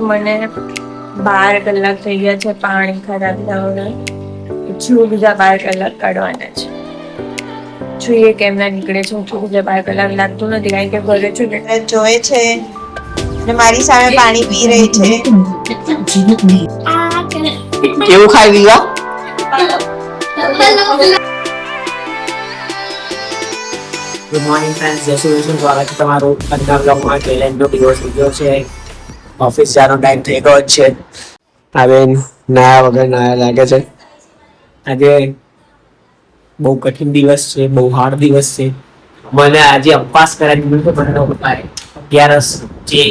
મને 12 કલાક થઈ ગયા છે પાણી ખરાબ થવાના. હજુ બીજા 12 કલાક કાઢવાના છે. જોઈએ કેમ ના નીકળે છે. હજુ બીજા 12 કલાક લાગતું નથી કારણ કે ઘરે છું એટલે જોવે છે અને મારી સામે પાણી પી રહી છે. કેવું ખાઈ લીધા? ગુડ મોર્નિંગ ફ્રેન્ડ્સ, જય શ્રી કૃષ્ણ. સ્વાગત છે તમારું આજના બ્લોગમાં. ચેલેન્જનો દિવસ ઉજવ્યો છે. ઓફિસ જવાનો ટાઈમ થઈ ગયો છે. હવે નાયા વગર નાયા લાગે છે. આજે બહુ કઠિન દિવસ છે, બહુ હાર્ડ દિવસ છે. મને આજે ઉપવાસ કરાવી દીધું તો મને પપ્પાએ 11 જે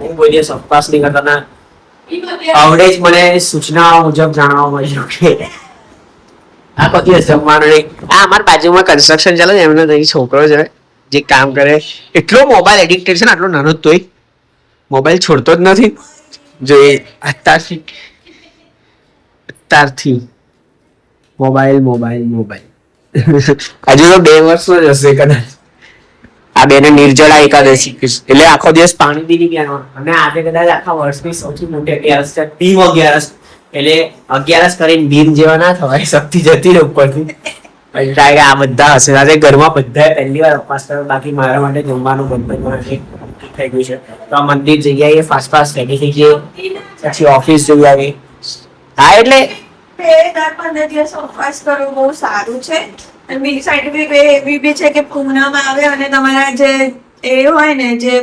હું કોઈ દિવસ ઉપવાસ નહીં કરતો ના આવડે જ મને સૂચનાઓ મુજબ જાણવા મળ્યું કે આખો દિવસ જમવાનું નહીં. આ અમારા બાજુમાં કન્સ્ટ્રક્શન ચાલે છે, એમનો છોકરો છે જે કામ કરે, એટલો મોબાઈલ એડિક્ટેડ છે ને, આટલો નાનો તોય મોબાઈલ છોડતો જ નથી. જો એ અત્યારથી મોબાઈલ મોબાઈલ મોબાઈલ હજુ તો 2 વર્ષનો જ હશે કદાચ. આ બેને નિર્જળા એકાદશી એટલે આખો દિવસ પાણી બી નહીં પીવાનું. અને આજે કદાચ આખા વર્ષની સૌથી મોટી 11 છે, ભીમ 11. એટલે 11 કરીને ભીમ જેવા ના થવાય, શક્તિ જતી રહે ઉપરથી. આ બધા હશે. આજે ઘરમાં બધાએ પહેલી વાર ઉપવાસ કર્યો. બાકી મારા માટે જમવાનું બંધ થઈ ગયું છે. તો આ મંદિર જઈ આવીએ, ફાસ્ટ રેડી થઈ જઈએ, પછી ઓફિસ જઈ આવીએ. હા એટલે 15 દિવસ ઉપવાસ કરવો બહુ સારું છે. અને બીજી સાયન્ટિફિક વે એવી બી છે કે પૂનમ આવે અને તમારા જે એ હોય ને, જે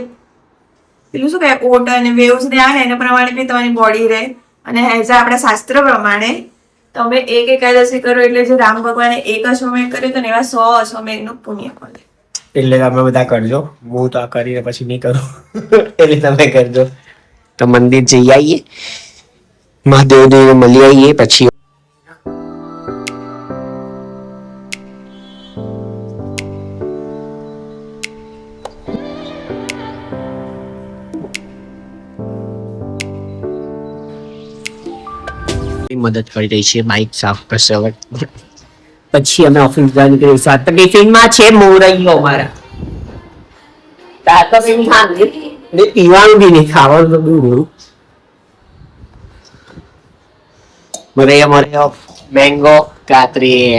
પેલું શું કહેવાય, ઓટ અને વેવ્સ ને આવે એના પ્રમાણે બી તમારી બોડી રહે. અને એઝ આપણા શાસ્ત્ર પ્રમાણે તમે એક એકાદશી કરો એટલે જે રામ ભગવાને એક અશ્વમેઘ કર્યો તો એવા 100 અશ્વમેઘનું પુણ્ય મળે. એટલે તમે બધા કરજો. હું તો આ કરીને પછી નહીં કરું. એટલે તમે કરજો. તો મંદિર જઈ આવીએ, મહાદેવને મળી આવીએ, પછી મદદ કરી રહી છે, બાઇક સાફ કરશે હવે. પછી અમે ઓફિસ જવા નીકળી. સાત ટિફિનમાં છે મોરૈયો મારા. પીવાનું બી નહીં, ખાવાનું તો દૂર. મોરૈયો મેંગો કાતરી.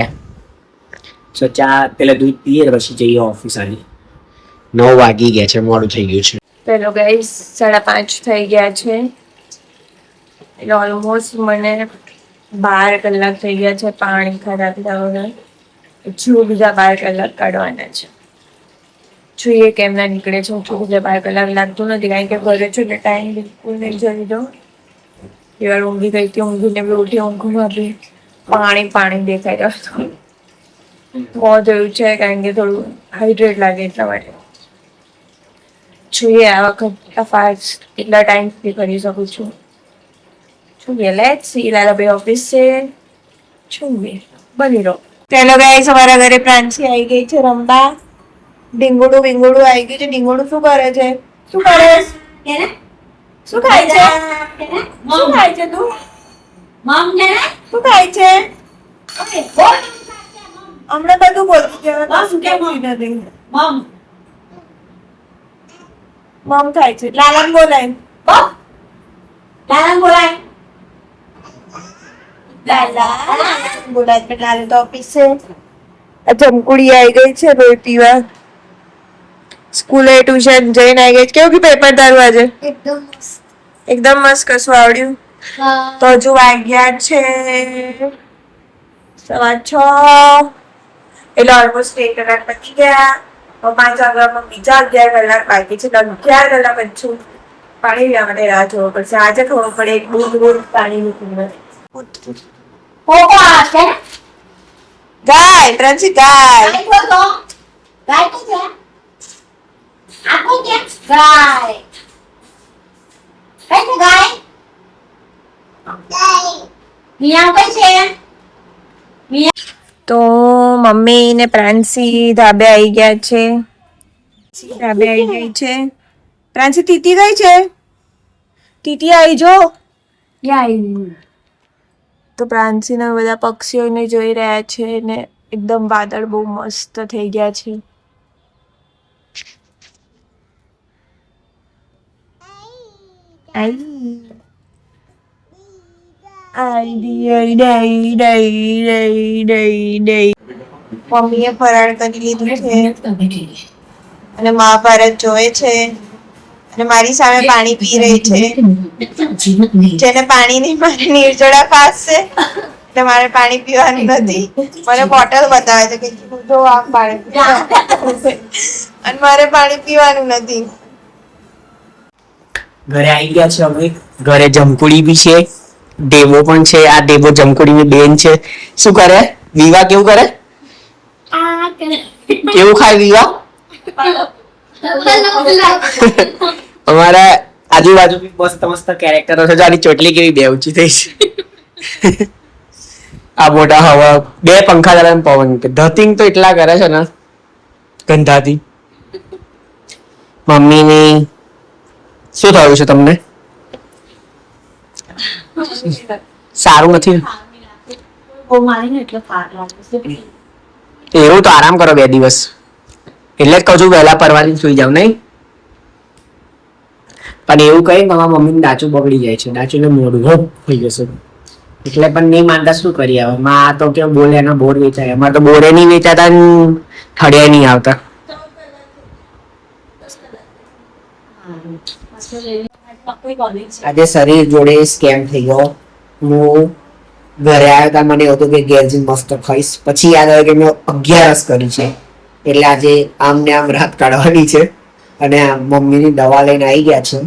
ચા પેલા દૂધ પીએ પછી જઈએ ઓફિસ. આજે 9 વાગી ગયા છે, મોડું થઈ ગયું છે. પેલો ગાઈસ 5:30 થઈ ગયા છે. એટલે ઓલમોસ્ટ મને 12 કલાક થઈ ગયા છે પાણી ખરાબ થવાના. હજુ બીજા 12 કલાક કાઢવાના છે. જોઈએ કેમ ના નીકળે છે. હજુ બીજા 12 કલાક લાગતું નથી કારણ કે ઘરે છું એટલે ટાઈમ બિલકુલ નહીં જઈ દો. એવાર ઊંઘી ગઈ હતી, ઊંઘીને બી ઉઠી, ઊંઘમાં બી પાણી દેખાઈ રહ્યું હતું. મોં થયું છે કારણ કે થોડું હાઇડ્રેટ લાગે એટલા માટે. જોઈએ આ વખત ફાસ્ટ કેટલા ટાઈમ સુધી કરી શકું છું. જોઈએ, લેટ્સ સી. લાલાભાઈ ઓફિસ છે, જોઈએ બની રહો. ચાલો ગાઈસ, અમારા ઘરે પ્રાંસી આવી ગઈ છે રમવા. ઢીંગુડું આવી ગયું છે. ઢીંગુડું શું કરે છે? શું કરે છે? શું ખાય છે? શું ખાય છે તું? શું ખાય છે? હમણાં બધું બોલતી છે. શું કેમ નથી? મમ ખાય છે. લાલાને બોલાય. લાલા તો ઓફિસ છે. જમકુડી આવી ગઈ છે રોજ પીવા. સ્કૂલે ટ્યુશન જઈને આવી ગઈ. કેવું કે પેપર તારું આજે? એકદમ મસ્ત. કશું આવડ્યું? તો હજુ વાગ્યા છે 6:15. એટલે ઓલમોસ્ટ 1 કલાક પતી ગયા. 5 વાગ્યામાં બીજા 11 કલાક બાકી છે. 11 કલાક હજુ પાણી પીવા માટે રાહ જોવો પડશે. આજે ખબર પડે એક બૂંદ પાણીની કિંમત. ગાય પ્રાંસી ગાય. તો મમ્મી ને પ્રાંસી ધાબે આવી ગયા છે. પ્રાંસી તીતી ગઈ છે. તીતી આવી જો. તો પ્રાંસીના બધા પક્ષીઓને જોઈ રહ્યા છે ને એકદમ વાદળ બહુ મસ્ત થઈ ગયા છે. મમ્મીએ ફરાળ કરી લીધું છે અને મહાભારત જોવે છે અને મારી સામે પાણી પી રહી છે. જેને પાણી ની મારે નિર્જળા ખાસ છે એટલે મારે પાણી પીવાનું નથી. મને બોટલ બતાવે છે કે જો આ પાણી પીવાનું છે અને મારે પાણી પીવાનું નથી. ઘરે આવી ગયા છે અમે. ઘરે જમકુડી બી છે, ડેબો પણ છે. આ ડેબો જમકુડીની બેન છે. શું કરે વિવા? કેવું કરે? કેવું ખાય વિવા? અમારા આજુબાજુ બી મસ્ત મસ્ત કેરેક્ટરો છે. આની ચોટલી કેવી બે ઊંચી થઈ છે. આ મોટા હવા બે પંખા ચાલે પવન કે ધતિંગ તો એટલા કરે છે ને ગંધાથી. મમ્મીની શું થયું છે તમને? સારું નથી એવું તો આરામ કરો 2 દિવસ. એટલે જ કહું છું વહેલા પરવારી સુઈ જાવ નહીં. પણ એવું કઈ મારા મમ્મી ડાચું બગડી જાય છે. ડાચું ને મોઢું થઈ જશે એટલે પણ નહીં માનતા શું કરી આવે. માં તો કેવું બોલે એના બોર વેચાય. અમારે તો બોરે નહીં વેચાતા થળિયા નહીં આવતા. આજે શરીર જોડે સ્કેમ થઈ ગયો. હું ઘરે આવ્યો હતા, મને એવું હતું કે ઘેર જઈને મસ્ત ખાઈશ. પછી યાદ આવ્યું કે મેં 11 કરી છે એટલે આજે આમ ને આમ રાત કાઢવાની છે. અને મમ્મીની દવા લઈને આવી ગયા છે.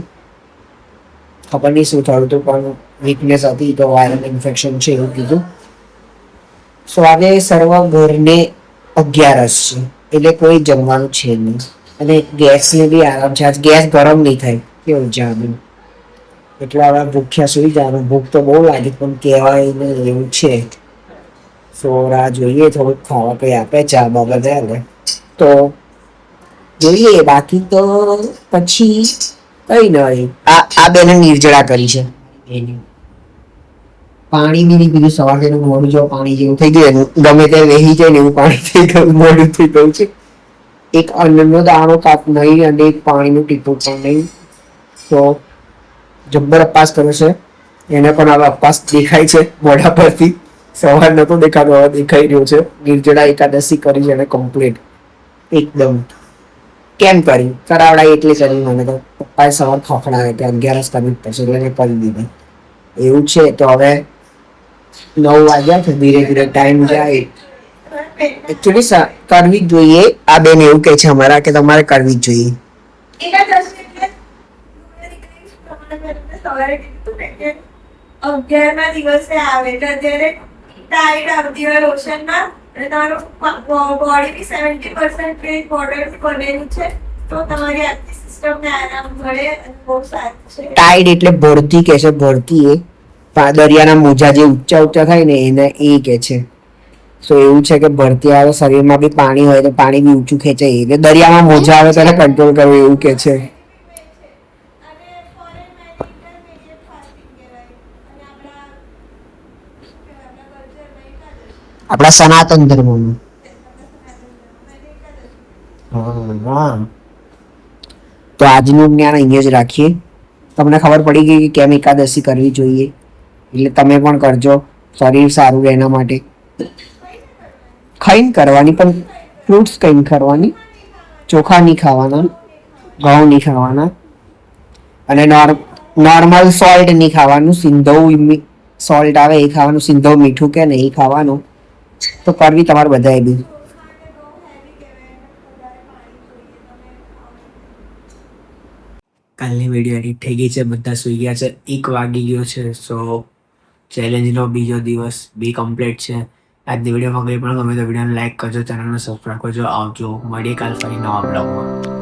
ખબર નહીં શું થયું હતું પણ વીકનેસ હતી તો વાયરલ ઇન્ફેક્શન છે એવું કીધું. સો આજે સર્વ ઘરને 11 છે એટલે કોઈ જમવાનું છે નહીં. અને ગેસને બી આરામ છે. આજ ગેસ ગરમ નહીં થાય કેવું જાણ્યું એટલે હવે ભૂખ્યા સુઈ જવાનું. ભૂખ તો બહુ લાગી પણ કહેવાય ને એવું છે. સો રાહ જોઈએ થોડુંક ખાવા કંઈ આપે ચા બાબતે ને તો જોઈએ. બાકી તો પછી કઈ નહીં. આ બેને નિર્જળા કરી છે. પાણી બી નહીં પીધું. સવારે એનું મોઢું જો પાણી જેવું થઈ ગયું. ગમે તે વહી જાય ને એવું પાણી થઈ ગયું, મોઢું થઈ ગયું છે. એક અન્નનો દાણો કાપ નહીં અને એક પાણીનું ટીપું પણ નહીં. તો જબ્બર અપવાસ કર્યો છે. એને પણ હવે અપવાસ દેખાય છે મોઢા પરથી. સવાર નતો દેખાતો હવે દેખાઈ રહ્યો છે. નિર્જળા એકાદશી કરી છે એને કમ્પ્લીટ એકદમ. કેમ કરી? કરાવડાય એટલે કરી. મને તો પપ્પાએ સવાર ખોખડાવે કે 11 કરવી પડશે એટલે મેં કરી દીધી. એવું છે. તો હવે 9 વાગ્યા છે. ધીરે ધીરે ટાઈમ જાય. એકચ્યુઅલી કરવી જ જોઈએ. આ બેન એવું કે છે અમારા કે તમારે કરવી જ જોઈએ. અગિયારના દિવસે આવે તો અત્યારે ટાઈડ આવતી હોય લોશનમાં અને તમારું બોડી બી 70% બોર્ડર બનેલું છે તો તમારી આખી સિસ્ટમને આરામ મળે અને બહુ સારું છે. ટાઈડ એટલે ભરતી કે છે. ભરતી એ દરિયાના મોજા જે ઊંચા ઊંચા થાય ને એને એ કે છે. તો એવું છે કે ભરતી આવે શરીરમાં બી પાણી હોય તો પાણી બી ઊંચું ખેંચાય. એટલે દરિયામાં મોજા આવે ત્યારે કંટ્રોલ કરવું એવું કે છે. આપણા સનાતન ધર્મનું. તો આજનું જ્ઞાન અહીંયા જ રાખીએ. તમને ખબર પડી ગઈ કે કેમ એકાદશી કરવી જોઈએ એટલે તમે પણ કરજો. શરીર સારું રહે એના માટે. ખાઈને કરવાની પણ ફ્રૂટ્સ ખાઈને કરવાની. ચોખા નહીં ખાવાના, ઘઉં નહીં ખાવાના અને નોર્મલ સોલ્ટ નહીં ખાવાનું. સિંધવ સોલ્ટ આવે એ ખાવાનું. સિંધવ મીઠું કે નહીં ખાવાનું. તો કરવી તમારે બધાએ બી. કાલની વિડીયો એડિટ થઈ ગઈ છે. બધા સુઈ ગયા છે. 1 વાગી ગયો છે. સો ચેલેન્જનો બીજો દિવસ બી કમ્પ્લીટ છે. આજની વિડીયોમાં કંઈ પણ ગમે તો વિડીયોને લાઈક કરજો, ચેનલને સબસ્ક્રાઈબ કરજો. આવજો. મળીએ કાલ ફરી નવા બ્લોગમાં.